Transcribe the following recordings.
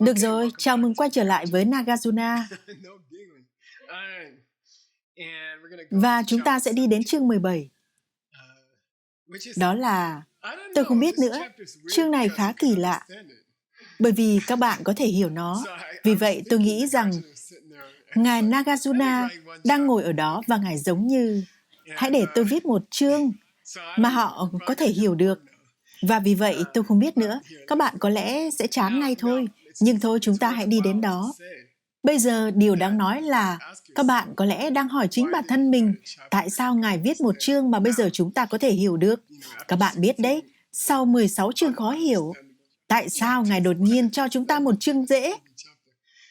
Được rồi, chào mừng quay trở lại với Nagarjuna. Và chúng ta sẽ đi đến chương 17. Đó là, tôi không biết nữa, chương này khá kỳ lạ, bởi vì các bạn có thể hiểu nó. Vì vậy tôi nghĩ rằng Ngài Nagarjuna đang ngồi ở đó và Ngài giống như, hãy để tôi viết một chương mà họ có thể hiểu được. Và vì vậy tôi không biết nữa, các bạn có lẽ sẽ chán ngay thôi. Nhưng thôi, chúng ta hãy đi đến đó. Bây giờ điều đáng nói là các bạn có lẽ đang hỏi chính bản thân mình tại sao Ngài viết một chương mà bây giờ chúng ta có thể hiểu được. Các bạn biết đấy, sau 16 chương khó hiểu, tại sao Ngài đột nhiên cho chúng ta một chương dễ?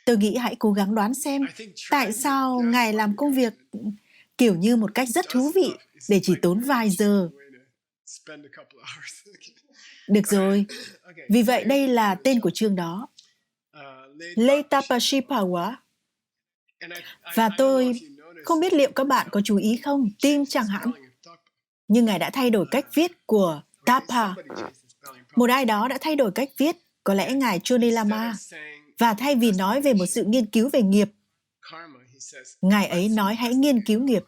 Tôi nghĩ hãy cố gắng đoán xem tại sao Ngài làm công việc kiểu như một cách rất thú vị để chỉ tốn vài giờ. Được rồi, vì vậy đây là tên của chương đó. Letapashipawa. Và tôi không biết liệu các bạn có chú ý không, tim chẳng hạn. Nhưng Ngài đã thay đổi cách viết của Tapa. Một ai đó đã thay đổi cách viết, có lẽ Ngài Choni Lama. Và thay vì nói về một sự nghiên cứu về nghiệp, Ngài ấy nói hãy nghiên cứu nghiệp.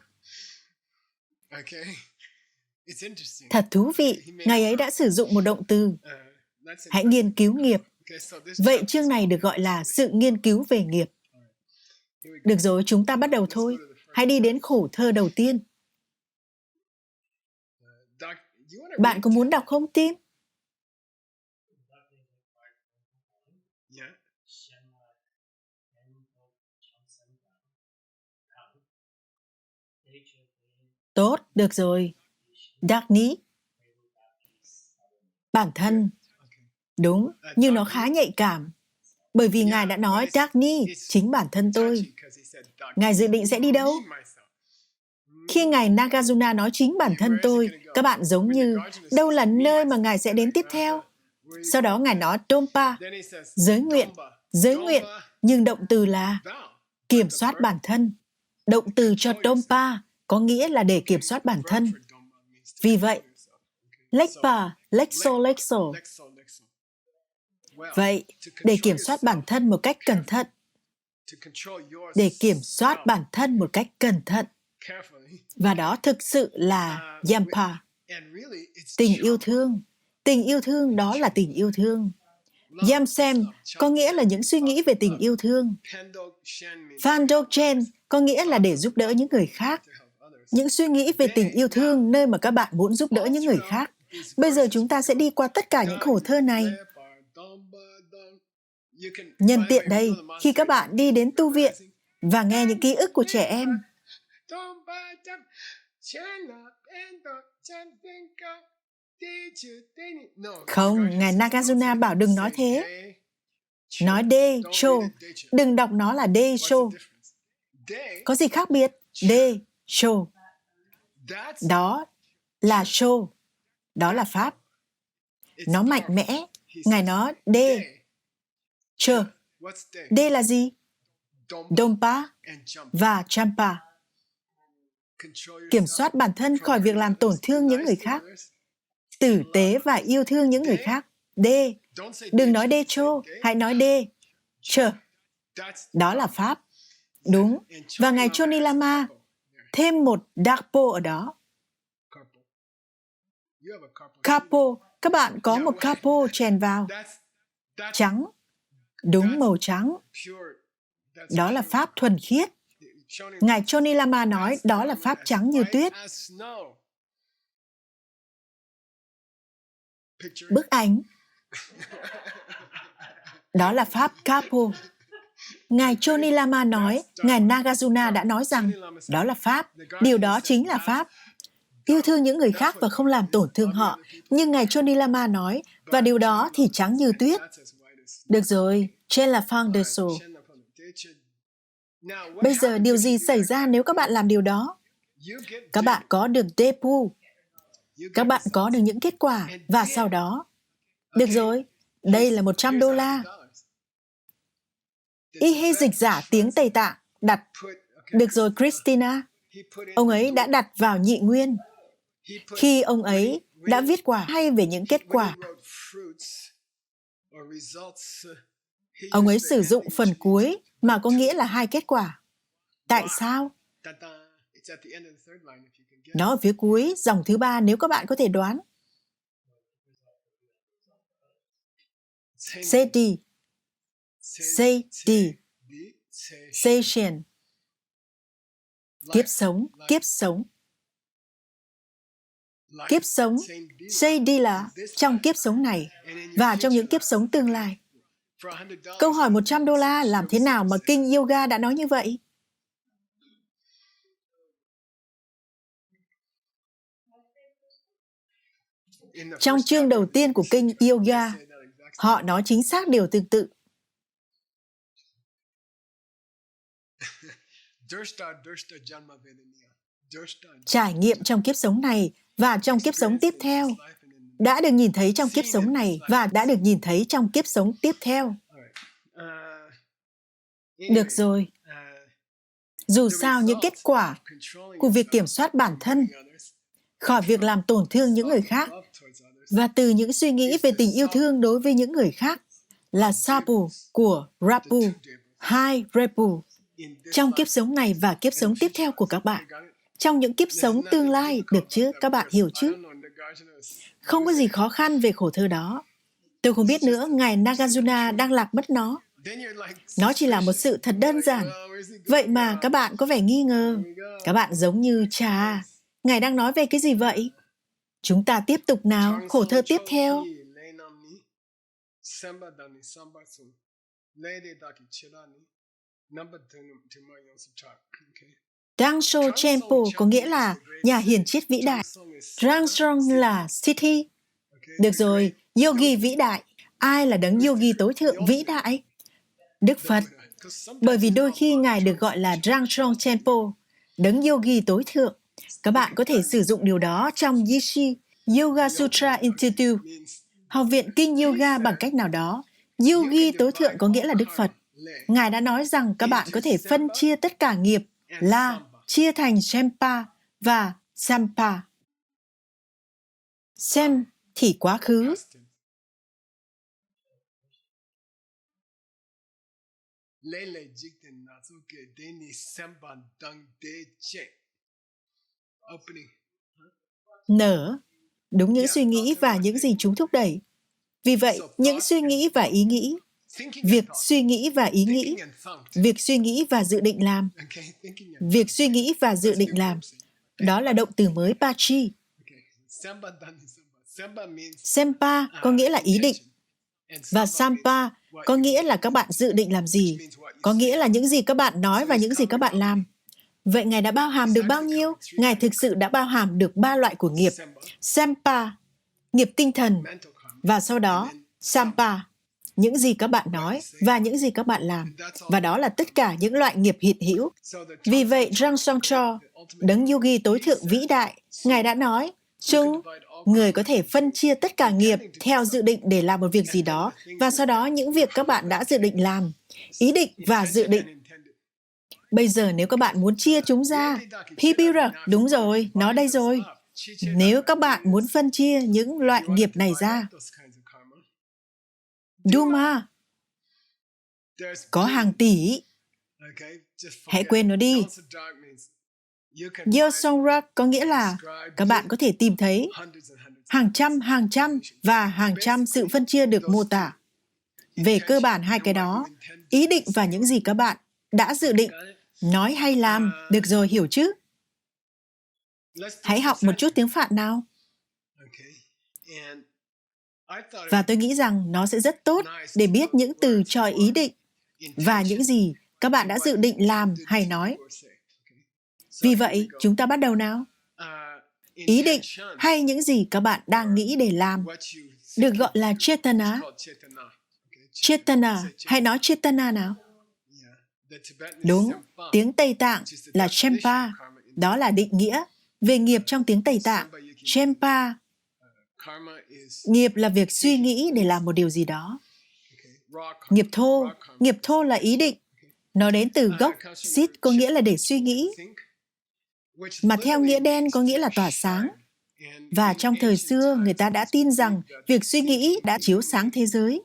Thật thú vị, Ngài ấy đã sử dụng một động từ, hãy nghiên cứu nghiệp. Vậy chương này được gọi là sự nghiên cứu về nghiệp. Được rồi, chúng ta bắt đầu thôi. Hãy đi đến khổ thơ đầu tiên. Bạn có muốn đọc không, Tim? Tốt, được rồi. Dagni. Bản thân. Đúng, nhưng nó khá nhạy cảm. Bởi vì Ngài đã nói Dagni, chính bản thân tôi. Ngài dự định sẽ đi đâu? Khi Ngài Nagarjuna nói chính bản thân tôi, các bạn giống như, đâu là nơi mà Ngài sẽ đến tiếp theo? Sau đó Ngài nói Dompa, giới nguyện, nhưng động từ là kiểm soát bản thân. Động từ cho Dompa có nghĩa là để kiểm soát bản thân. Vì vậy, Lekpa, Lekso. Vậy, để kiểm soát bản thân một cách cẩn thận. Để kiểm soát bản thân một cách cẩn thận. Và đó thực sự là Yampa. Tình yêu thương. Tình yêu thương đó là tình yêu thương. Yamsem có nghĩa là những suy nghĩ về tình yêu thương. Vandokchen có nghĩa là để giúp đỡ những người khác. Những suy nghĩ về tình yêu thương nơi mà các bạn muốn giúp đỡ những người khác. Bây giờ chúng ta sẽ đi qua tất cả những khổ thơ này. Nhân tiện đây, khi các bạn đi đến tu viện và nghe những ký ức của trẻ em, không, Ngài Nagarjuna bảo đừng nói thế. Nói de, show. Đừng đọc nó là de, show. Có gì khác biệt? De, show. Đó là show. Đó là pháp. Nó mạnh mẽ. Ngài nói de, chờ. De là gì? Dompa và Champa. Kiểm soát bản thân khỏi việc làm tổn thương những người khác. Tử tế và yêu thương những người khác. De. Đừng nói de cho, hãy nói de. Chờ. Đó là pháp. Đúng. Và Ngài Choni Lama thêm một Dakpo ở đó. Kapo. Các bạn có một Kapo chèn vào. Trắng. Đúng, màu trắng. Đó là pháp thuần khiết. Ngài Choni Lama nói đó là pháp trắng như tuyết. Bức ảnh. Đó là pháp Kapo. Ngài Choni Lama nói, Ngài Nagarjuna đã nói rằng đó là pháp. Điều đó chính là pháp. Yêu thương những người khác và không làm tổn thương họ. Nhưng Ngài Choni Lama nói, và điều đó thì trắng như tuyết. Được rồi, trên là Phang de So. Bây giờ điều gì xảy ra nếu các bạn làm điều đó? Các bạn có được Depu. Các bạn có được những kết quả. Và sau đó, được rồi, đây là $100. Y hay dịch giả tiếng Tây Tạng đặt. Được rồi, Christina. Ông ấy đã đặt vào nhị nguyên. Khi ông ấy đã viết quả hay về những kết quả. Ông ấy sử dụng phần cuối mà có nghĩa là hai kết quả. Tại sao? Nó ở phía cuối dòng thứ ba nếu các bạn có thể đoán. Seti, Seti, Sation, kiếp sống, kiếp sống. Kiếp sống, Seti là trong kiếp sống này và trong những kiếp sống tương lai. Câu hỏi $100 làm thế nào mà kinh yoga đã nói như vậy? Trong chương đầu tiên của kinh yoga, họ nói chính xác điều tương tự. Trải nghiệm trong kiếp sống này và trong kiếp sống tiếp theo, đã được nhìn thấy trong kiếp sống này và đã được nhìn thấy trong kiếp sống tiếp theo. Được rồi. Dù sao, những kết quả của việc kiểm soát bản thân khỏi việc làm tổn thương những người khác và từ những suy nghĩ về tình yêu thương đối với những người khác là Sabu của Rapu, hai Repu, trong kiếp sống này và kiếp sống tiếp theo của các bạn. Trong những kiếp sống tương lai, được chứ? Các bạn hiểu chứ? Không có gì khó khăn về khổ thơ đó. Tôi không biết nữa, Ngài Nagarjuna đang lạc mất nó. Nó chỉ là một sự thật đơn giản. Vậy mà các bạn có vẻ nghi ngờ. Các bạn giống như, chà, Ngài đang nói về cái gì vậy? Chúng ta tiếp tục nào, khổ thơ tiếp theo. Drangsho Chenpo có nghĩa là nhà hiền triết vĩ đại. Drangsong là Siddhi. Được rồi, yogi vĩ đại. Ai là đấng yogi tối thượng vĩ đại? Đức Phật. Bởi vì đôi khi Ngài được gọi là Drangsong Chenpo, đấng yogi tối thượng. Các bạn có thể sử dụng điều đó trong Yishi Yoga Sutra Institute, Học viện Kinh Yoga bằng cách nào đó. Yogi tối thượng có nghĩa là Đức Phật. Ngài đã nói rằng các bạn có thể phân chia tất cả nghiệp là chia thành Sempa và Sampa. Sem thì quá khứ. Nở, đúng những suy nghĩ và những gì chúng thúc đẩy. Vì vậy, những suy nghĩ và ý nghĩ, việc suy nghĩ và ý nghĩ, việc suy nghĩ và dự định làm, việc suy nghĩ và dự định làm, đó là động từ mới Pachi. Sempa có nghĩa là ý định, và Sampa có nghĩa là các bạn dự định làm gì, có nghĩa là những gì các bạn nói và những gì các bạn làm. Vậy Ngài đã bao hàm được bao nhiêu? Ngài thực sự đã bao hàm được 3 loại của nghiệp. Sempa, nghiệp tinh thần, và sau đó Sampa, những gì các bạn nói và những gì các bạn làm. Và đó là tất cả những loại nghiệp hiện hữu. Vì vậy, Drangsong Cho, đấng yogi tối thượng vĩ đại, Ngài đã nói, người có thể phân chia tất cả nghiệp theo dự định để làm một việc gì đó, và sau đó những việc các bạn đã dự định làm, ý định và dự định. Bây giờ nếu các bạn muốn chia chúng ra, Pipira, đúng rồi, nó đây rồi. Nếu các bạn muốn phân chia những loại nghiệp này ra, Duma, có hàng tỷ. Hãy quên nó đi. Yosongrak có nghĩa là các bạn có thể tìm thấy hàng trăm và hàng trăm sự phân chia được mô tả. Về cơ bản hai cái đó, ý định và những gì các bạn đã dự định, nói hay làm, được rồi, hiểu chứ? Hãy học một chút tiếng Phạn nào. Và tôi nghĩ rằng nó sẽ rất tốt để biết những từ cho ý định và những gì các bạn đã dự định làm hay nói. Vì vậy, chúng ta bắt đầu nào. Ý định hay những gì các bạn đang nghĩ để làm được gọi là Chetana. Chetana, hãy nói Chetana nào. Đúng, tiếng Tây Tạng là Chempa, đó là định nghĩa về nghiệp trong tiếng Tây Tạng. Chempa, nghiệp là việc suy nghĩ để làm một điều gì đó. Nghiệp thô là ý định. Nó đến từ gốc sit có nghĩa là để suy nghĩ, mà theo nghĩa đen có nghĩa là tỏa sáng. Và trong thời xưa, người ta đã tin rằng việc suy nghĩ đã chiếu sáng thế giới.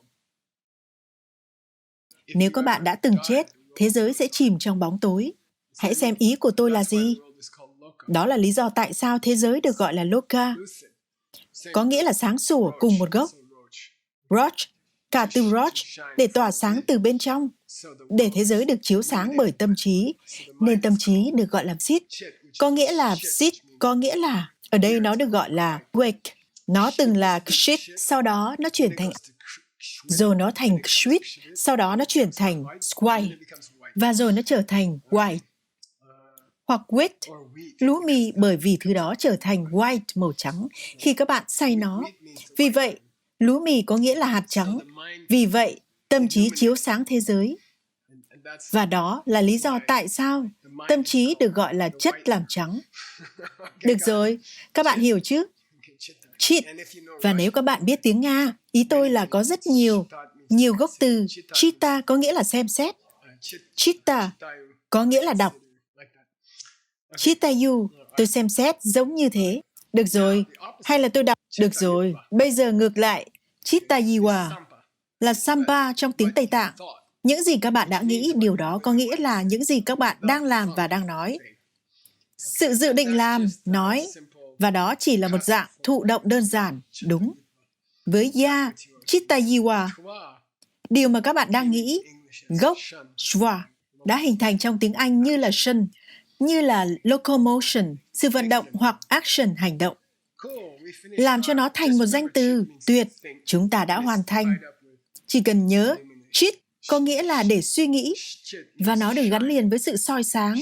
Nếu các bạn đã từng chết, thế giới sẽ chìm trong bóng tối. Hãy xem ý của tôi là gì. Đó là lý do tại sao thế giới được gọi là Loka, có nghĩa là sáng sủa cùng một gốc. Roch, cả từ Roch, để tỏa sáng từ bên trong. Để thế giới được chiếu sáng bởi tâm trí, nên tâm trí được gọi là Sit. Có nghĩa là Sit, có nghĩa là, ở đây nó được gọi là Wake. Nó từng là Kshit, sau đó nó chuyển thành, rồi nó thành Kshwit, sau đó nó chuyển thành Squay, và rồi nó trở thành White. Hoặc wheat, lúa mì, bởi vì thứ đó trở thành white, màu trắng, khi các bạn xay nó. Vì vậy, lúa mì có nghĩa là hạt trắng. Vì vậy, tâm trí chiếu sáng thế giới. Và đó là lý do tại sao tâm trí được gọi là chất làm trắng. Được rồi, các bạn hiểu chứ? Chit. Và nếu các bạn biết tiếng Nga, ý tôi là có rất nhiều gốc từ. Chita có nghĩa là xem xét. Chitta có nghĩa là đọc. Chitayu, tôi xem xét giống như thế. Được rồi, hay là tôi đọc. Được rồi, bây giờ ngược lại. Chittayiwa là Sampa trong tiếng Tây Tạng. Những gì các bạn đã nghĩ, điều đó có nghĩa là những gì các bạn đang làm và đang nói. Sự dự định làm, nói, và đó chỉ là một dạng thụ động đơn giản, đúng. Với ya, Chittayiwa, điều mà các bạn đang nghĩ, gốc, shwa, đã hình thành trong tiếng Anh như là sân, như là locomotion, sự vận động hoặc action, hành động. Làm cho nó thành một danh từ, tuyệt, chúng ta đã hoàn thành. Chỉ cần nhớ, chit có nghĩa là để suy nghĩ, và nó được gắn liền với sự soi sáng.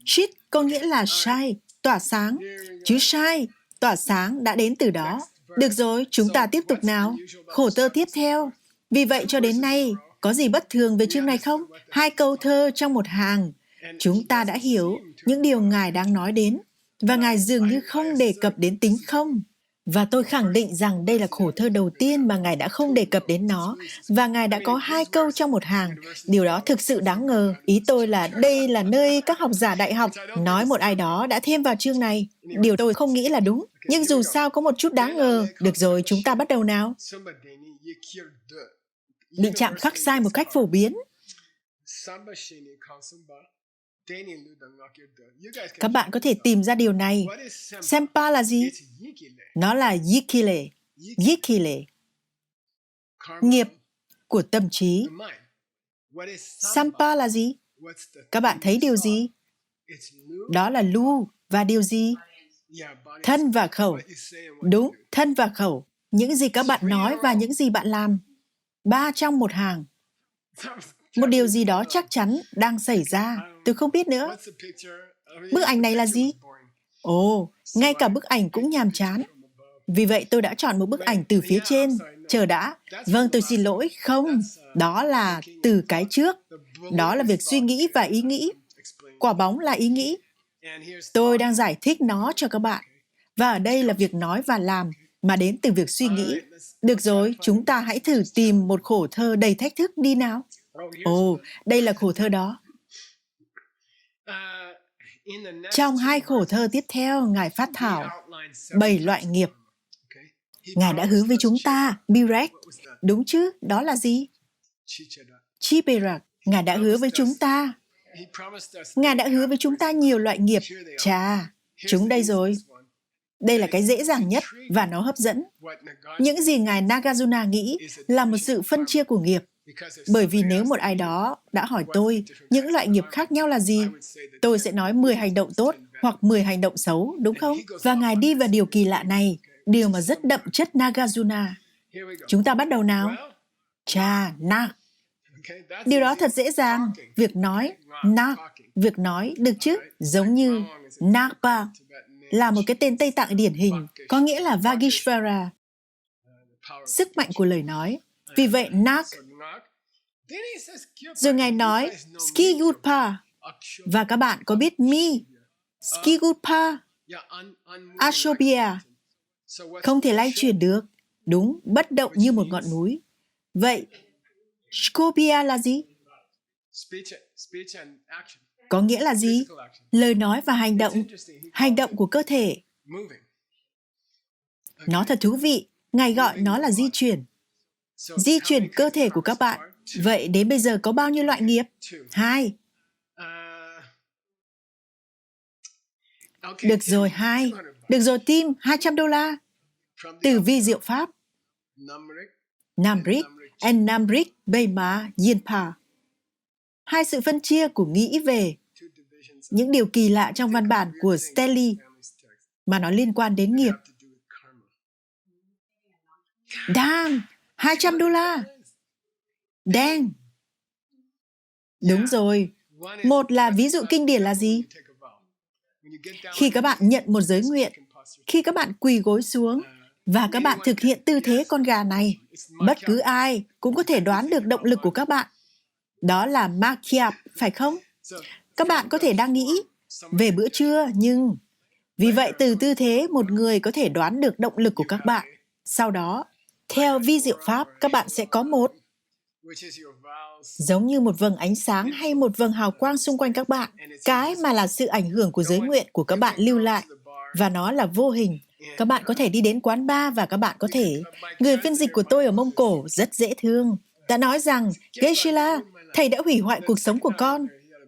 Chit có nghĩa là shine, tỏa sáng, chứ shine, tỏa sáng đã đến từ đó. Được rồi, chúng ta tiếp tục nào. Khổ thơ tiếp theo. Vì vậy cho đến nay, có gì bất thường về chương này không? 2 câu thơ trong một hàng. Chúng ta đã hiểu những điều Ngài đang nói đến, và Ngài dường như không đề cập đến tính không. Và tôi khẳng định rằng đây là khổ thơ đầu tiên mà Ngài đã không đề cập đến nó, và Ngài đã có 2 câu trong một hàng. Điều đó thực sự đáng ngờ. Ý tôi là đây là nơi các học giả đại học nói một ai đó đã thêm vào chương này. Điều tôi không nghĩ là đúng, nhưng dù sao có một chút đáng ngờ. Được rồi, chúng ta bắt đầu nào. Bị chạm khắc sai một cách phổ biến. Các bạn có thể tìm ra điều này. Sempa là gì? Nó là yikile. Yikile. Nghiệp của tâm trí. Sampa là gì? Các bạn thấy điều gì? Đó là lu và điều gì? Thân và khẩu. Đúng, thân và khẩu. Những gì các bạn nói và những gì bạn làm. 3 trong một hàng. Một điều gì đó chắc chắn đang xảy ra. Tôi không biết nữa. Bức ảnh này là gì? Ồ, ngay cả bức ảnh cũng nhàm chán. Vì vậy tôi đã chọn một bức ảnh từ phía trên. Chờ đã. Vâng, tôi xin lỗi. Không, đó là từ cái trước. Đó là việc suy nghĩ và ý nghĩ. Quả bóng là ý nghĩ. Tôi đang giải thích nó cho các bạn. Và ở đây là việc nói và làm mà đến từ việc suy nghĩ. Được rồi, chúng ta hãy thử tìm một khổ thơ đầy thách thức đi nào. Ồ, đây là khổ thơ đó. Trong 2 khổ thơ tiếp theo, Ngài phát thảo 7 loại nghiệp. Ngài đã hứa với chúng ta, Birek. Đúng chứ, đó là gì? Chiberak. Ngài đã hứa với chúng ta. Ngài đã hứa với chúng ta nhiều loại nghiệp. Chà, chúng đây rồi. Đây là cái dễ dàng nhất và nó hấp dẫn. Những gì Ngài Nagarjuna nghĩ là một sự phân chia của nghiệp. Bởi vì nếu một ai đó đã hỏi tôi những loại nghiệp khác nhau là gì, tôi sẽ nói 10 hành động tốt hoặc 10 hành động xấu, đúng không? Và Ngài đi vào điều kỳ lạ này, điều mà rất đậm chất Nagarjuna. Chúng ta bắt đầu nào. Chà, nak. Điều đó thật dễ dàng. Việc nói, nak. Việc nói, được chứ? Giống như Nakpa là một cái tên Tây Tạng điển hình, có nghĩa là Vagishvara, sức mạnh của lời nói. Vì vậy, nak. Rồi Ngài nói Skigutpa. Và các bạn có biết mi? Skigutpa, Ashobhya, không thể lay chuyển được. Đúng, bất động như một ngọn núi. Vậy, Skobhya là gì? Có nghĩa là gì? Lời nói và hành động của cơ thể. Nó thật thú vị. Ngài gọi nó là di chuyển. Di chuyển cơ thể của các bạn. Vậy đến bây giờ có bao nhiêu loại nghiệp? 2. Được rồi, 2. Được rồi, Tim, $200. Từ vi diệu Pháp. Namrik and Namrik Bema Yinpa. 2 sự phân chia của nghĩ về những điều kỳ lạ trong văn bản của Stanley mà nó liên quan đến nghiệp. Damn, $200. Dang. Đúng rồi. Một là ví dụ kinh điển là gì? Khi các bạn nhận một giới nguyện, khi các bạn quỳ gối xuống và các bạn thực hiện tư thế con gà này, bất cứ ai cũng có thể đoán được động lực của các bạn. Đó là Makyap, phải không? Các bạn có thể đang nghĩ về bữa trưa, nhưng vì vậy từ tư thế một người có thể đoán được động lực của các bạn. Sau đó, theo vi diệu Pháp, các bạn sẽ có một, giống như một vầng ánh sáng hay một vầng hào quang xung quanh các bạn, cái mà là sự ảnh hưởng của giới nguyện của các bạn lưu lại, và nó là vô hình. Các bạn có thể đi đến quán bar và các bạn có thể... Người phiên dịch của tôi ở Mông Cổ rất dễ thương, đã nói rằng, Geshe-la, thầy đã hủy hoại cuộc sống của con.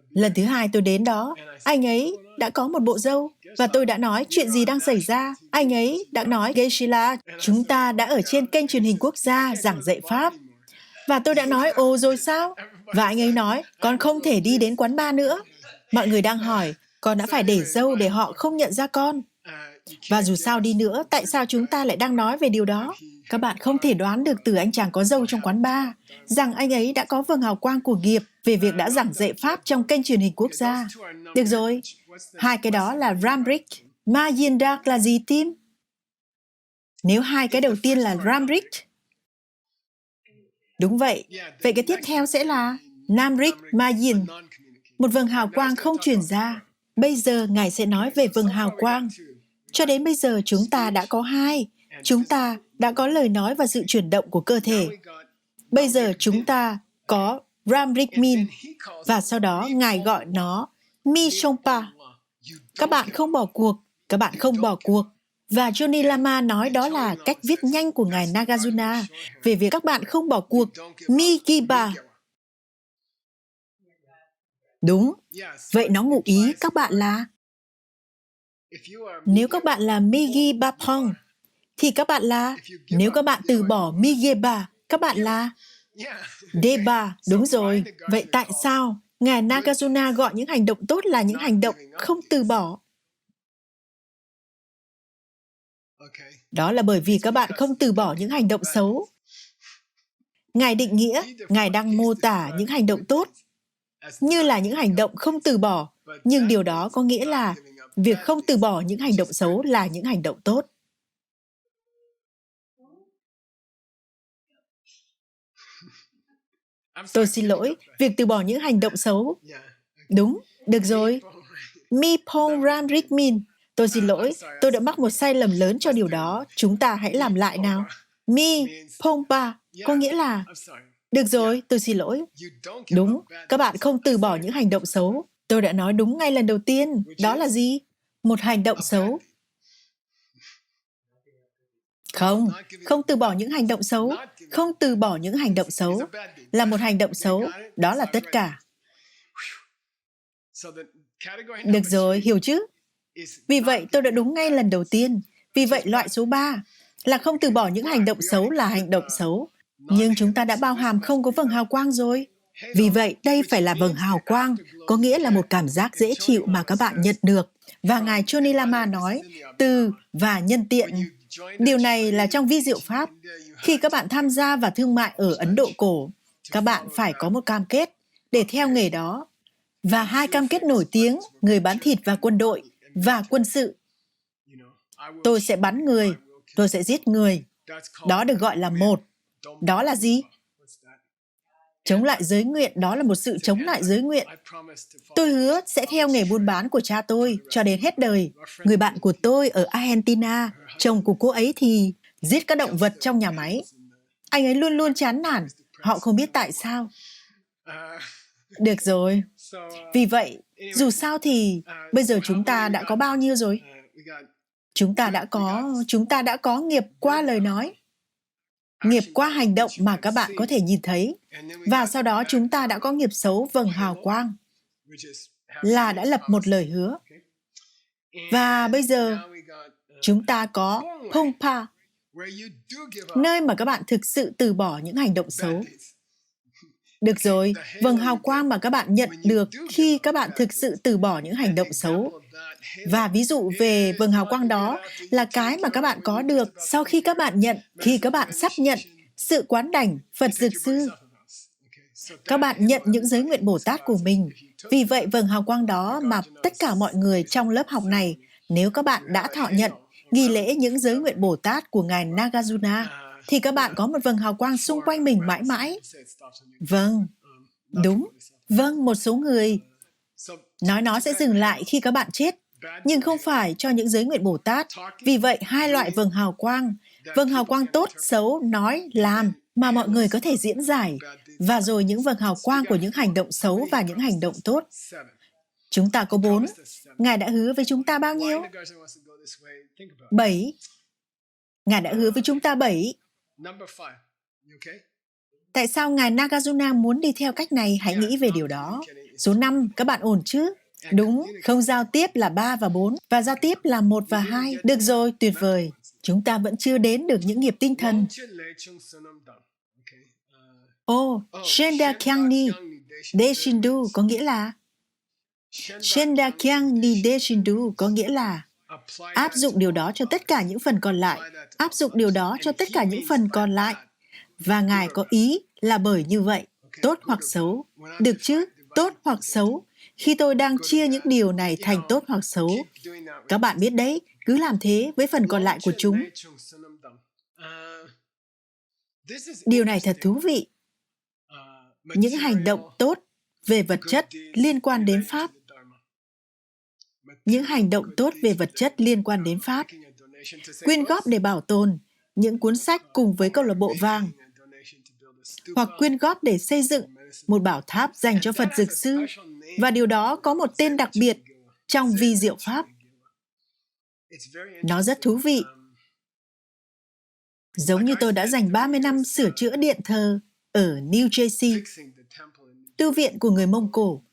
Lần thứ 2 tôi đến đó, anh ấy đã có một bộ râu, và tôi đã nói chuyện gì đang xảy ra. Anh ấy đã nói, Geshe-la, chúng ta đã ở trên kênh truyền hình quốc gia giảng dạy Pháp. Và tôi đã nói, ồ rồi sao? Và anh ấy nói, con không thể đi đến quán bar nữa. Mọi người đang hỏi, con đã phải để râu để họ không nhận ra con. Và dù sao đi nữa, tại sao chúng ta lại đang nói về điều đó? Các bạn không thể đoán được từ anh chàng có râu trong quán bar, rằng anh ấy đã có vầng hào quang của nghiệp về việc đã giảng dạy Pháp trong kênh truyền hình quốc gia. Được rồi, 2 cái đó là Ramrik. Mayindak là gì, Tim? Nếu 2 cái đầu tiên là Ramrik, đúng vậy. Vậy cái tiếp theo sẽ là Namrik Mayin, một vầng hào quang không truyền ra. Bây giờ Ngài sẽ nói về vầng hào quang. Cho đến bây giờ chúng ta đã có 2. Chúng ta đã có lời nói và sự chuyển động của cơ thể. Bây giờ chúng ta có Ramrik Min, và sau đó Ngài gọi nó Mi Shongpa. Các bạn không bỏ cuộc, các bạn không bỏ cuộc. Và Johnny Lama nói đó là cách viết nhanh của Ngài Nagarjuna về việc các bạn không bỏ cuộc. Mi Giba. Đúng. Vậy nó ngụ ý các bạn là... Nếu các bạn là Migi Bapong, thì các bạn là... Nếu các bạn từ bỏ Migeba, các bạn là... Deba. Đúng rồi. Vậy tại sao Ngài Nagarjuna gọi những hành động tốt là những hành động không từ bỏ? Đó là bởi vì các bạn không từ bỏ những hành động xấu. Ngài định nghĩa, Ngài đang mô tả những hành động tốt như là những hành động không từ bỏ, nhưng điều đó có nghĩa là việc không từ bỏ những hành động xấu là những hành động tốt. Tôi xin lỗi, việc từ bỏ những hành động xấu. Đúng, được rồi. Mi Pong Ramrik Min. Tôi xin lỗi, tôi đã mắc một sai lầm lớn cho điều đó. Chúng ta hãy làm lại nào. Mi Pong Pa có nghĩa là... Được rồi, tôi xin lỗi. Đúng, các bạn không từ bỏ những hành động xấu. Tôi đã nói đúng ngay lần đầu tiên. Đó là gì? Một hành động xấu. Không, không từ bỏ những hành động xấu. Không từ bỏ những hành động xấu là một hành động xấu. Đó là tất cả. Được rồi, hiểu chứ? Vì vậy, tôi đã đúng ngay lần đầu tiên. Vì vậy, loại số 3 là không từ bỏ những hành động xấu là hành động xấu. Nhưng chúng ta đã bao hàm không có vầng hào quang rồi. Vì vậy, đây phải là vầng hào quang, có nghĩa là một cảm giác dễ chịu mà các bạn nhận được. Và Ngài Johnny Lama nói, từ và nhân tiện. Điều này là trong vi diệu Pháp. Khi các bạn tham gia vào thương mại ở Ấn Độ cổ, các bạn phải có một cam kết để theo nghề đó. Và 2 cam kết nổi tiếng, người bán thịt và quân đội, và quân sự. Tôi sẽ bắn người, tôi sẽ giết người. Đó được gọi là một. Đó là gì? Chống lại giới nguyện, đó là một sự chống lại giới nguyện. Tôi hứa sẽ theo nghề buôn bán của cha tôi cho đến hết đời. Người bạn của tôi ở Argentina, chồng của cô ấy thì giết các động vật trong nhà máy. Anh ấy luôn luôn chán nản. Họ không biết tại sao. Được rồi. Vì vậy, dù sao thì bây giờ chúng ta đã có bao nhiêu rồi? Chúng ta đã có nghiệp qua lời nói. nghiệp qua hành động mà các bạn có thể nhìn thấy. Và sau đó chúng ta đã có nghiệp xấu vầng hào quang, là đã lập một lời hứa. Và bây giờ, chúng ta có Pongpa, nơi mà các bạn thực sự từ bỏ những hành động xấu. Được rồi, vầng hào quang mà các bạn nhận được khi các bạn thực sự từ bỏ những hành động xấu. Và ví dụ về vầng hào quang đó là cái mà các bạn có được sau khi các bạn nhận, khi các bạn sắp nhận sự quán đảnh Phật Dược Sư. Các bạn nhận những giới nguyện Bồ Tát của mình. Vì vậy, vầng hào quang đó mà tất cả mọi người trong lớp học này, nếu các bạn đã thọ nhận, nghi lễ những giới nguyện Bồ Tát của Ngài Nagarjuna, thì các bạn có một vầng hào quang xung quanh mình mãi mãi. Vâng, đúng. Vâng, một số người nói nó sẽ dừng lại khi các bạn chết, nhưng không phải cho những giới nguyện Bồ Tát. Vì vậy, hai loại vầng hào quang tốt, xấu, nói, làm, mà mọi người có thể diễn giải, và rồi những vầng hào quang của những hành động xấu và những hành động tốt. Chúng ta có 4. Ngài đã hứa với chúng ta bao nhiêu? 7. Ngài đã hứa với chúng ta 7. Tại sao Ngài Nagarjuna muốn đi theo cách này? Hãy nghĩ về điều đó. Số 5, các bạn ổn chứ? Đúng, không giao tiếp là 3 và 4, và giao tiếp là 1 và 2. Được rồi, tuyệt vời. Chúng ta vẫn chưa đến được những nghiệp tinh thần. Shenda Kyang Ni Deshindu có nghĩa là Shenda Kyang Ni Deshindu có nghĩa là áp dụng điều đó cho tất cả những phần còn lại. Áp dụng điều đó cho tất cả những phần còn lại. Và Ngài có ý là bởi như vậy, tốt hoặc xấu. Được chứ? Tốt hoặc xấu. Khi tôi đang chia những điều này thành tốt hoặc xấu, các bạn biết đấy, cứ làm thế với phần còn lại của chúng. Điều này thật thú vị. Những hành động tốt về vật chất liên quan đến Pháp. Những hành động tốt về vật chất liên quan đến Pháp. Quyên góp để bảo tồn những cuốn sách cùng với câu lạc bộ vàng. Hoặc quyên góp để xây dựng một bảo tháp dành cho Phật Dược Sư. Và điều đó có một tên đặc biệt trong vi diệu Pháp. Nó rất thú vị. Giống như tôi đã dành 30 năm sửa chữa điện thờ ở New Jersey, tu viện của người Mông Cổ.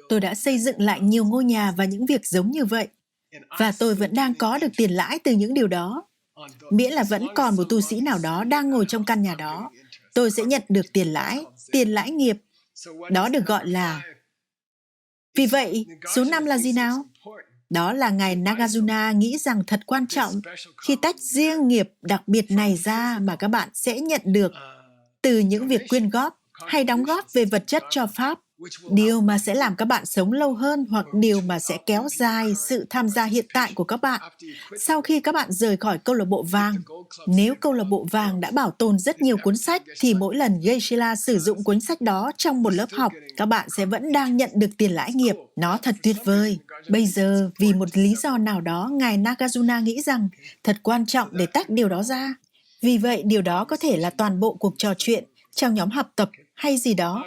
Tôi đã xây dựng lại nhiều ngôi nhà và những việc giống như vậy. Và tôi vẫn đang có được tiền lãi từ những điều đó. Miễn là vẫn còn một tu sĩ nào đó đang ngồi trong căn nhà đó, tôi sẽ nhận được tiền lãi nghiệp. Đó được gọi là... Vì vậy, số 5 là gì nào? Đó là Ngài Nagarjuna nghĩ rằng thật quan trọng khi tách riêng nghiệp đặc biệt này ra mà các bạn sẽ nhận được từ những việc quyên góp hay đóng góp về vật chất cho Pháp. Điều mà sẽ làm các bạn sống lâu hơn hoặc điều mà sẽ kéo dài sự tham gia hiện tại của các bạn sau khi các bạn rời khỏi câu lạc bộ vàng. Nếu câu lạc bộ vàng đã bảo tồn rất nhiều cuốn sách, thì mỗi lần Geshe-la sử dụng cuốn sách đó trong một lớp học, các bạn sẽ vẫn đang nhận được tiền lãi nghiệp. Nó thật tuyệt vời. Bây giờ, vì một lý do nào đó, Ngài Nagarjuna nghĩ rằng thật quan trọng để tách điều đó ra. Vì vậy, điều đó có thể là toàn bộ cuộc trò chuyện trong nhóm học tập hay gì đó.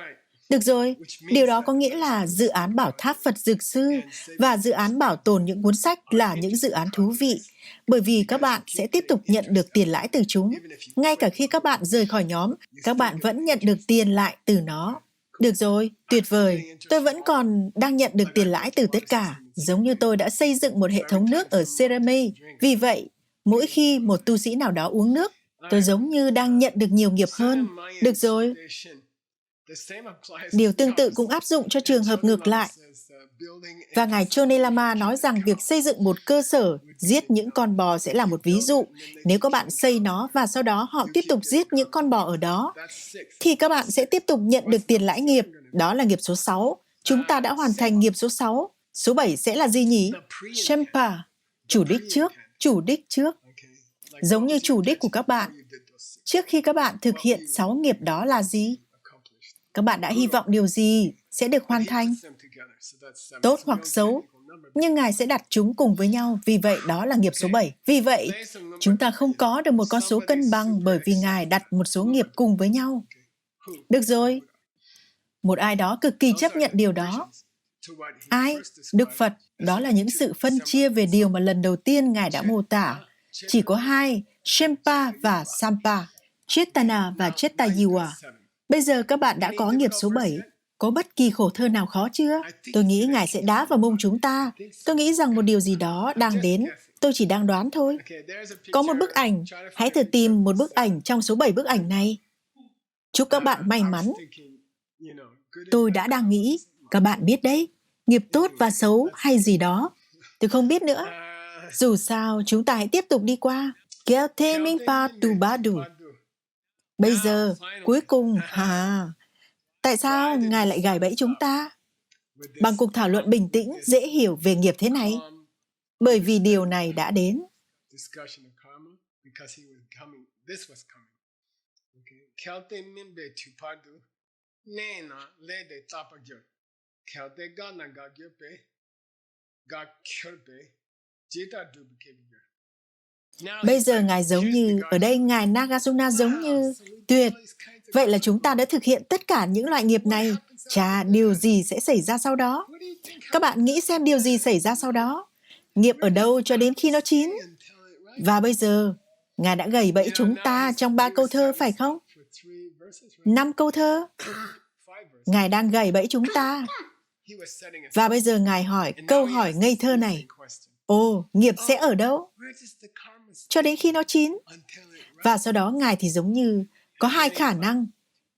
Được rồi, điều đó có nghĩa là dự án bảo tháp Phật Dược Sư và dự án bảo tồn những cuốn sách là những dự án thú vị, bởi vì các bạn sẽ tiếp tục nhận được tiền lãi từ chúng. Ngay cả khi các bạn rời khỏi nhóm, các bạn vẫn nhận được tiền lại từ nó. Được rồi, tuyệt vời. Tôi vẫn còn đang nhận được tiền lãi từ tất cả, giống như tôi đã xây dựng một hệ thống nước ở Serame. Vì vậy, mỗi khi một tu sĩ nào đó uống nước, tôi giống như đang nhận được nhiều nghiệp hơn. Được rồi. Điều tương tự cũng áp dụng cho trường hợp ngược lại. Và Ngài Chone Lama nói rằng việc xây dựng một cơ sở giết những con bò sẽ là một ví dụ. Nếu các bạn xây nó và sau đó họ tiếp tục giết những con bò ở đó, thì các bạn sẽ tiếp tục nhận được tiền lãi nghiệp. Đó là nghiệp số 6. Chúng ta đã hoàn thành nghiệp số 6. Số 7 sẽ là gì nhỉ? Shempa, chủ đích trước. Giống như chủ đích của các bạn. Trước khi các bạn thực hiện 6 nghiệp đó là gì? Các bạn đã hy vọng điều gì sẽ được hoàn thành? Tốt hoặc xấu, nhưng Ngài sẽ đặt chúng cùng với nhau, vì vậy đó là nghiệp số 7. Vì vậy, chúng ta không có được một con số cân bằng bởi vì Ngài đặt một số nghiệp cùng với nhau. Được rồi, một ai đó cực kỳ chấp nhận điều đó. Ai? Đức Phật. Đó là những sự phân chia về điều mà lần đầu tiên Ngài đã mô tả. Chỉ có 2, Shempa và Sampa, Chetana và Chetayiwa. Bây giờ các bạn đã có nghiệp số 7. Có bất kỳ khổ thơ nào khó chưa? Tôi nghĩ Ngài sẽ đá vào mông chúng ta. Tôi nghĩ rằng một điều gì đó đang đến. Tôi chỉ đang đoán thôi. Có một bức ảnh. Hãy thử tìm một bức ảnh trong số 7 bức ảnh này. Chúc các bạn may mắn. Tôi đã đang nghĩ, các bạn biết đấy, nghiệp tốt và xấu hay gì đó. Tôi không biết nữa. Dù sao, chúng ta hãy tiếp tục đi qua. Kelte Mingpa Tu Badu. Bây giờ, cuối cùng, tại sao Ngài lại gài bẫy chúng ta? Bằng cuộc thảo luận bình tĩnh, dễ hiểu về nghiệp thế này. Bởi vì điều này đã đến. Bây giờ Ngài giống như, ở đây Ngài Nagarjuna giống như, tuyệt. Vậy là chúng ta đã thực hiện tất cả những loại nghiệp này. Chà, điều gì sẽ xảy ra sau đó? Các bạn nghĩ xem điều gì xảy ra sau đó? Nghiệp ở đâu cho đến khi nó chín? Và bây giờ, Ngài đã gầy bẫy chúng ta trong 3 câu thơ, phải không? 5 câu thơ. Ngài đang gầy bẫy chúng ta. Và bây giờ Ngài hỏi câu hỏi ngây thơ này. Ồ, nghiệp sẽ ở đâu? Cho đến khi nó chín. Và sau đó Ngài thì giống như có 2 khả năng.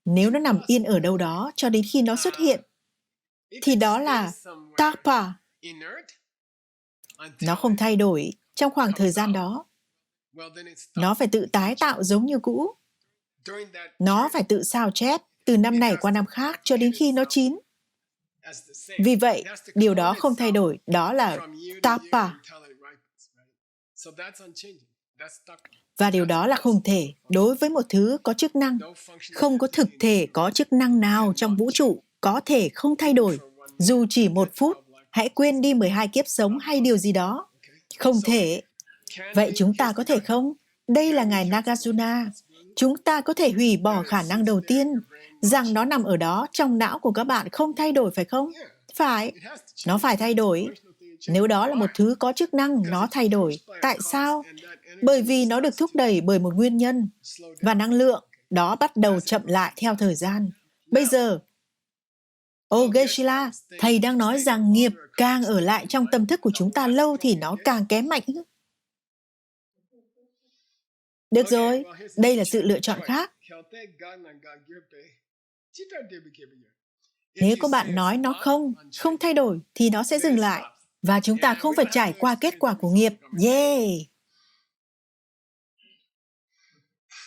Nếu nó nằm yên ở đâu đó cho đến khi nó xuất hiện, thì đó là Tapa. Nó không thay đổi trong khoảng thời gian đó. Nó phải tự tái tạo giống như cũ. Nó phải tự sao chép từ năm này qua năm khác cho đến khi nó chín. Vì vậy, điều đó không thay đổi, đó là Tapa. Và điều đó là không thể đối với một thứ có chức năng. Không có thực thể có chức năng nào trong vũ trụ có thể không thay đổi, dù chỉ 1 phút. Hãy quên đi 12 kiếp sống hay điều gì đó. Không thể. Vậy chúng ta có thể không? Đây là Ngài Nagarjuna. Chúng ta có thể hủy bỏ khả năng đầu tiên, rằng nó nằm ở đó trong não của các bạn không thay đổi, phải không? Phải. Nó phải thay đổi. Nếu đó là một thứ có chức năng, nó thay đổi. Tại sao? Bởi vì nó được thúc đẩy bởi một nguyên nhân. Và năng lượng đó bắt đầu chậm lại theo thời gian. Bây giờ, Geshe-la, thầy đang nói rằng nghiệp càng ở lại trong tâm thức của chúng ta lâu thì nó càng kém mạnh. Được rồi, đây là sự lựa chọn khác. Nếu các bạn nói nó không thay đổi, thì nó sẽ dừng lại. Và chúng ta không phải trải qua kết quả của nghiệp. Yeah!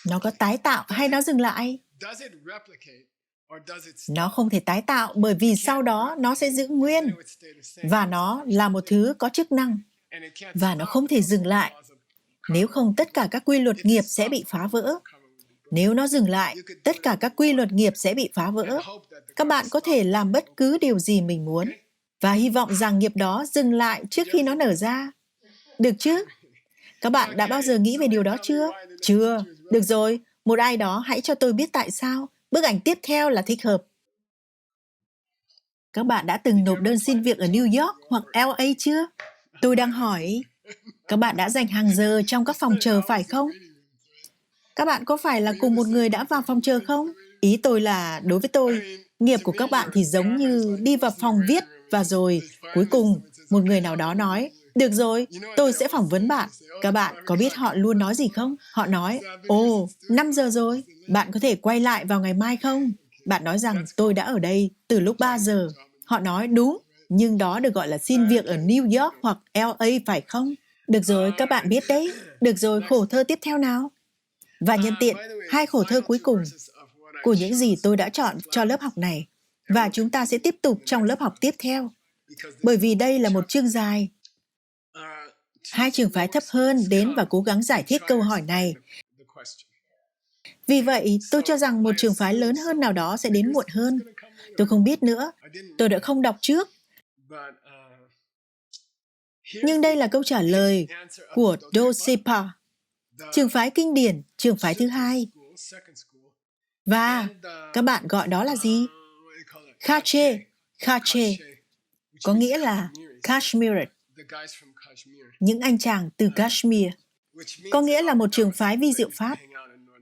Nó có tái tạo hay nó dừng lại? Nó không thể tái tạo bởi vì sau đó nó sẽ giữ nguyên. Và nó là một thứ có chức năng. Và nó không thể dừng lại. Nếu không, tất cả các quy luật nghiệp sẽ bị phá vỡ. Nếu nó dừng lại, tất cả các quy luật nghiệp sẽ bị phá vỡ. Các bạn có thể làm bất cứ điều gì mình muốn. Và hy vọng rằng nghiệp đó dừng lại trước khi nó nở ra. Được chứ? Các bạn đã bao giờ nghĩ về điều đó chưa? Chưa. Được rồi, một ai đó hãy cho tôi biết tại sao. Bức ảnh tiếp theo là thích hợp. Các bạn đã từng nộp đơn xin việc ở New York hoặc LA chưa? Tôi đang hỏi. Các bạn đã dành hàng giờ trong các phòng chờ phải không? Các bạn có phải là cùng một người đã vào phòng chờ không? Ý tôi là, đối với tôi, nghiệp của các bạn thì giống như đi vào phòng viết và rồi, cuối cùng, một người nào đó nói, được rồi, tôi sẽ phỏng vấn bạn. Các bạn có biết họ luôn nói gì không? Họ nói, 5 giờ rồi, bạn có thể quay lại vào ngày mai không? Bạn nói rằng, tôi đã ở đây từ lúc 3 giờ. Họ nói, đúng, nhưng đó được gọi là xin việc ở New York hoặc LA phải không? Được rồi, các bạn biết đấy. Được rồi, khổ thơ tiếp theo nào? Và nhân tiện, 2 khổ thơ cuối cùng của những gì tôi đã chọn cho lớp học này. Và chúng ta sẽ tiếp tục trong lớp học tiếp theo. Bởi vì đây là một chương dài. 2 trường phái thấp hơn đến và cố gắng giải thích câu hỏi này. Vì vậy, tôi cho rằng một trường phái lớn hơn nào đó sẽ đến muộn hơn. Tôi không biết nữa. Tôi đã không đọc trước. Nhưng đây là câu trả lời của Dosepa, trường phái kinh điển, trường phái thứ 2. Và các bạn gọi đó là gì? Khache, có nghĩa là Kashmir, những anh chàng từ Kashmir. có nghĩa là một trường phái vi diệu Pháp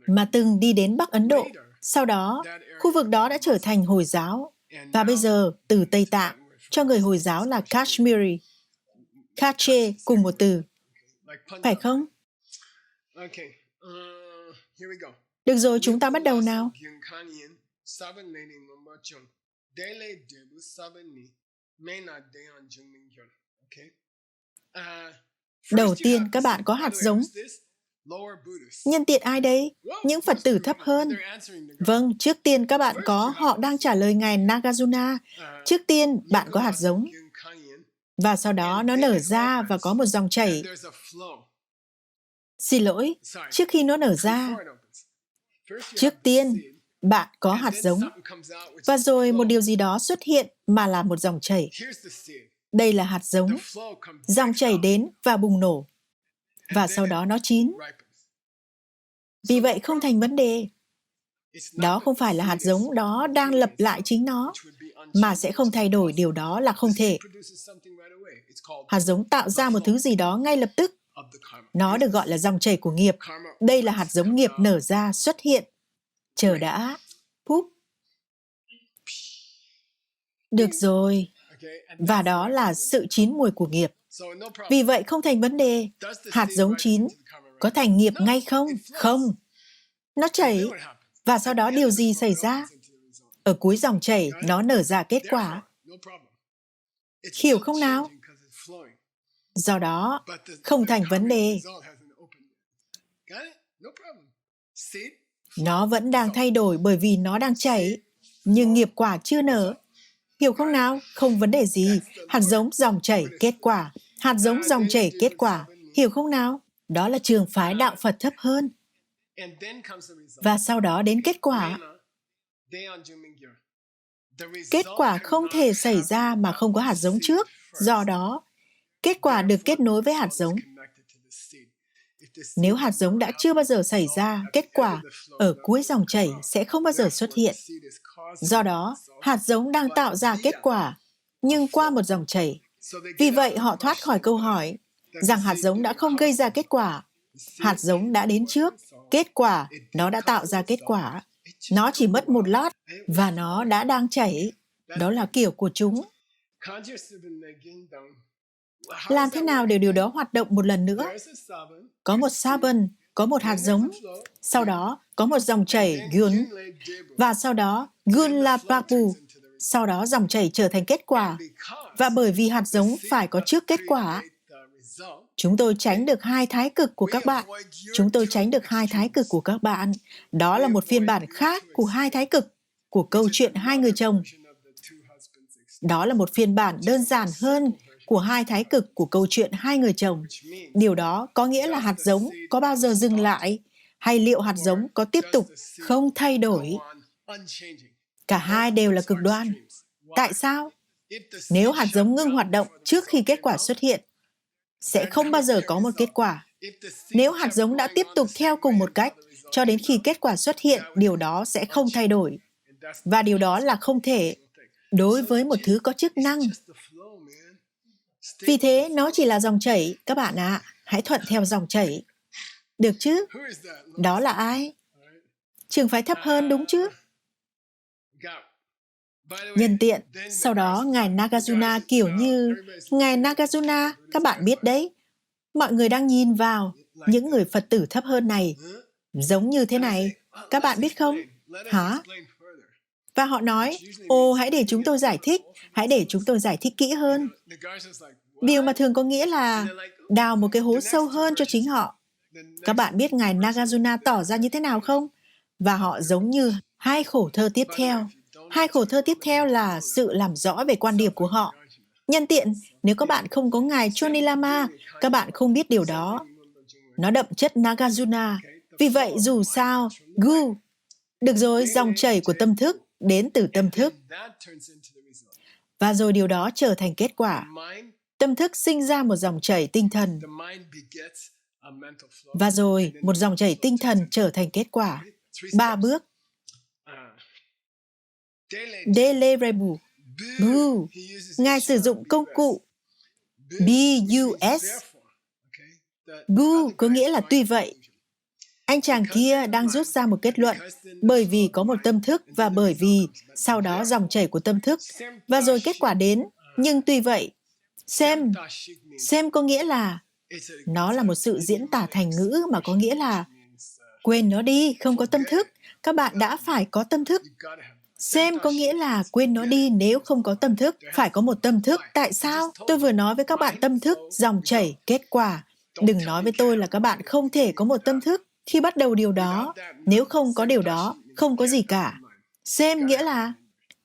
mà từng đi đến Bắc Ấn Độ. Sau đó, khu vực đó đã trở thành Hồi giáo, và bây giờ từ Tây Tạng cho người Hồi giáo là Kashmiri, Kachet cùng một từ, phải không? Được rồi, chúng ta bắt đầu nào. Đầu tiên, các bạn có hạt giống. Nhân tiện ai đấy? Những Phật tử thấp hơn. Vâng, trước tiên các bạn có, họ đang trả lời Ngài Nagarjuna. Trước tiên, bạn có hạt giống. Và sau đó nó nở ra và có một dòng chảy. Xin lỗi, trước khi nó nở ra, trước tiên, bạn có hạt giống. Và rồi một điều gì đó xuất hiện mà là một dòng chảy. Đây là hạt giống. Dòng chảy đến và bùng nổ. Và sau đó nó chín. Vì vậy không thành vấn đề. Đó không phải là hạt giống đó đang lập lại chính nó, mà sẽ không thay đổi, điều đó là không thể. Hạt giống tạo ra một thứ gì đó ngay lập tức. Nó được gọi là dòng chảy của nghiệp. Đây là hạt giống nghiệp nở ra, xuất hiện. Chờ đã. Púp. Được rồi. Và đó là sự chín mùi của nghiệp. Vì vậy không thành vấn đề. Hạt giống chín có thành nghiệp ngay không? Không. Nó chảy. Và sau đó điều gì xảy ra? Ở cuối dòng chảy, nó nở ra kết quả. Hiểu không nào? Do đó, không thành vấn đề. Nó vẫn đang thay đổi bởi vì nó đang chảy, nhưng nghiệp quả chưa nở. Hiểu không nào? Không vấn đề gì. Hạt giống dòng chảy kết quả. Hạt giống dòng chảy kết quả. Hiểu không nào? Đó là trường phái đạo Phật thấp hơn. Và sau đó đến kết quả. Kết quả không thể xảy ra mà không có hạt giống trước. Do đó, kết quả được kết nối với hạt giống. Nếu hạt giống đã chưa bao giờ xảy ra, kết quả ở cuối dòng chảy sẽ không bao giờ xuất hiện. Do đó, hạt giống đang tạo ra kết quả, nhưng qua một dòng chảy. Vì vậy, họ thoát khỏi câu hỏi rằng hạt giống đã không gây ra kết quả. Hạt giống đã đến trước. Kết quả, nó đã tạo ra kết quả. Nó chỉ mất một lát, và nó đã đang chảy. Đó là kiểu của chúng. Làm thế nào để điều đó hoạt động một lần nữa? Có một saban, có một hạt giống, sau đó có một dòng chảy gun, và sau đó gun là Prabhu, sau đó dòng chảy trở thành kết quả. Và bởi vì hạt giống phải có trước kết quả, chúng tôi tránh được hai thái cực của các bạn. Chúng tôi tránh được hai thái cực của các bạn. Đó là một phiên bản khác của hai thái cực, của câu chuyện hai người chồng. Đó là một phiên bản đơn giản hơn của hai thái cực của câu chuyện hai người chồng. Điều đó có nghĩa là hạt giống có bao giờ dừng lại, hay liệu hạt giống có tiếp tục không thay đổi? Cả hai đều là cực đoan. Tại sao? Nếu hạt giống ngưng hoạt động trước khi kết quả xuất hiện, sẽ không bao giờ có một kết quả. Nếu hạt giống đã tiếp tục theo cùng một cách cho đến khi kết quả xuất hiện, điều đó sẽ không thay đổi. Và điều đó là không thể đối với một thứ có chức năng. Vì thế, nó chỉ là dòng chảy, các bạn ạ. Hãy thuận theo dòng chảy. Được chứ? Đó là ai? Trường phái thấp hơn, đúng chứ? Nhân tiện, sau đó Ngài Nagarjuna kiểu như... Ngài Nagarjuna, các bạn biết đấy, mọi người đang nhìn vào những người Phật tử thấp hơn này, giống như thế này. Các bạn biết không? Hả? Và họ nói, ồ, hãy để chúng tôi giải thích, hãy để chúng tôi giải thích kỹ hơn. Điều mà thường có nghĩa là đào một cái hố sâu hơn cho chính họ. Các bạn biết Ngài Nagarjuna tỏ ra như thế nào không? Và họ giống như hai khổ thơ tiếp theo. Hai khổ thơ tiếp theo là sự làm rõ về quan điểm của họ. Nhân tiện, nếu các bạn không có Ngài Chonilama, các bạn không biết điều đó. Nó đậm chất Nagarjuna. Vì vậy, dù sao, gu, được rồi, dòng chảy của tâm thức đến từ tâm thức. Và rồi điều đó trở thành kết quả. Tâm thức sinh ra một dòng chảy tinh thần. Và rồi, một dòng chảy tinh thần trở thành kết quả. 3 bước. Deliverable. Bu. Ngài sử dụng công cụ BUS. Gu có nghĩa là tuy vậy. Anh chàng kia đang rút ra một kết luận, bởi vì có một tâm thức và bởi vì sau đó dòng chảy của tâm thức, và rồi kết quả đến. Nhưng tuy vậy, xem có nghĩa là nó là một sự diễn tả thành ngữ mà có nghĩa là quên nó đi, không có tâm thức. Các bạn đã phải có tâm thức. Xem có nghĩa là quên nó đi nếu không có tâm thức. Phải có một tâm thức. Tại sao? Tôi vừa nói với các bạn tâm thức, dòng chảy, kết quả. Đừng nói với tôi là các bạn không thể có một tâm thức. Khi bắt đầu điều đó, nếu không có điều đó, không có gì cả. Xem nghĩa là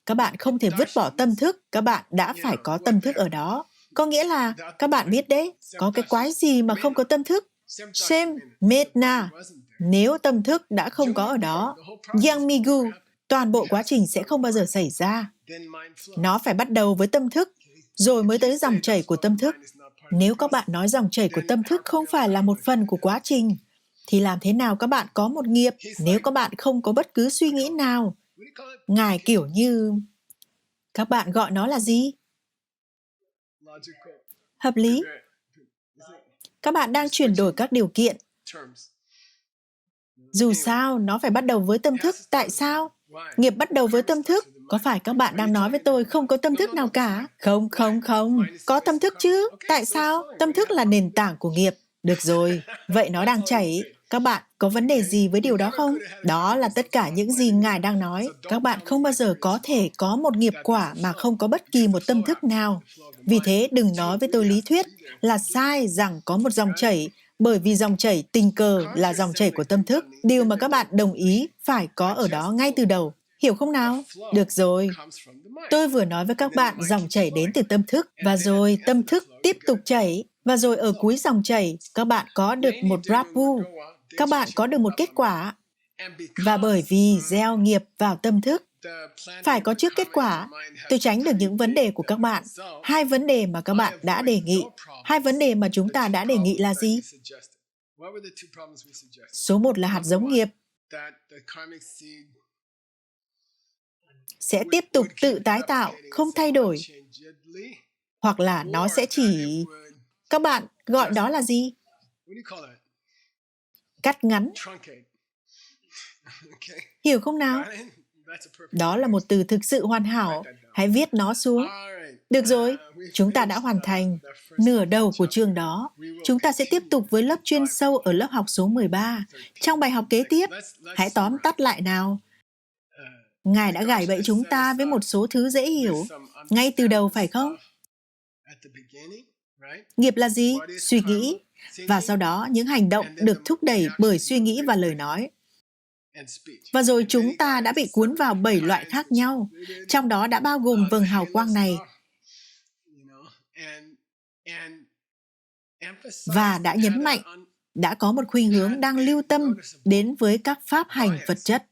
các bạn không thể vứt bỏ tâm thức, các bạn đã phải có tâm thức ở đó. Có nghĩa là, các bạn biết đấy, có cái quái gì mà không có tâm thức? Xem, Medna, nếu tâm thức đã không có ở đó, Yang Migu, toàn bộ quá trình sẽ không bao giờ xảy ra. Nó phải bắt đầu với tâm thức, rồi mới tới dòng chảy của tâm thức. Nếu các bạn nói dòng chảy của tâm thức không phải là một phần của quá trình, thì làm thế nào các bạn có một nghiệp nếu các bạn không có bất cứ suy nghĩ nào? Ngài kiểu như... Các bạn gọi nó là gì? Hợp lý. Các bạn đang chuyển đổi các điều kiện. Dù sao, nó phải bắt đầu với tâm thức. Tại sao? Nghiệp bắt đầu với tâm thức. Có phải các bạn đang nói với tôi không có tâm thức nào cả? Không. Có tâm thức chứ. Tại sao? Tâm thức là nền tảng của nghiệp. Được rồi, vậy nó đang chảy. Các bạn có vấn đề gì với điều đó không? Đó là tất cả những gì Ngài đang nói. Các bạn không bao giờ có thể có một nghiệp quả mà không có bất kỳ một tâm thức nào. Vì thế, đừng nói với tôi lý thuyết là sai rằng có một dòng chảy, bởi vì dòng chảy tình cờ là dòng chảy của tâm thức. Điều mà các bạn đồng ý phải có ở đó ngay từ đầu. Hiểu không nào? Được rồi. Tôi vừa nói với các bạn dòng chảy đến từ tâm thức, và rồi tâm thức tiếp tục chảy, và rồi ở cuối dòng chảy, các bạn có được một Prabhu, các bạn có được một kết quả. Và bởi vì gieo nghiệp vào tâm thức, phải có trước kết quả, tôi tránh được những vấn đề của các bạn. Hai vấn đề mà các bạn đã đề nghị. Hai vấn đề mà chúng ta đã đề nghị là gì? Số 1 là hạt giống nghiệp sẽ tiếp tục tự tái tạo, không thay đổi. Hoặc là nó sẽ chỉ... Các bạn gọi đó là gì? Cắt ngắn. Hiểu không nào? Đó là một từ thực sự hoàn hảo. Hãy viết nó xuống. Được rồi, chúng ta đã hoàn thành nửa đầu của chương đó. Chúng ta sẽ tiếp tục với lớp chuyên sâu ở lớp học số 13. Trong bài học kế tiếp, hãy tóm tắt lại nào. Ngài đã gài bẫy chúng ta với một số thứ dễ hiểu ngay từ đầu, phải không? Nghiệp là gì? Suy nghĩ. Và sau đó, những hành động được thúc đẩy bởi suy nghĩ và lời nói. Và rồi chúng ta đã bị cuốn vào 7 loại khác nhau, trong đó đã bao gồm vầng hào quang này. Và đã nhấn mạnh, đã có một khuynh hướng đang lưu tâm đến với các pháp hành vật chất,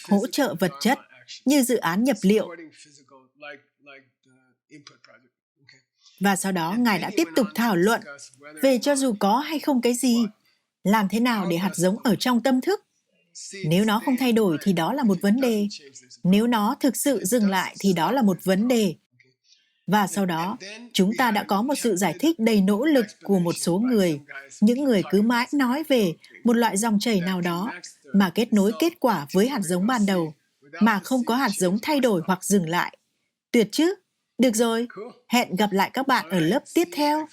hỗ trợ vật chất, như dự án nhập liệu. Và sau đó, Ngài đã tiếp tục thảo luận về cho dù có hay không cái gì, làm thế nào để hạt giống ở trong tâm thức. Nếu nó không thay đổi thì đó là một vấn đề. Nếu nó thực sự dừng lại thì đó là một vấn đề. Và sau đó, chúng ta đã có một sự giải thích đầy nỗ lực của một số người. Những người cứ mãi nói về một loại dòng chảy nào đó mà kết nối kết quả với hạt giống ban đầu, mà không có hạt giống thay đổi hoặc dừng lại. Tuyệt chứ? Được rồi, hẹn gặp lại các bạn ở lớp tiếp theo.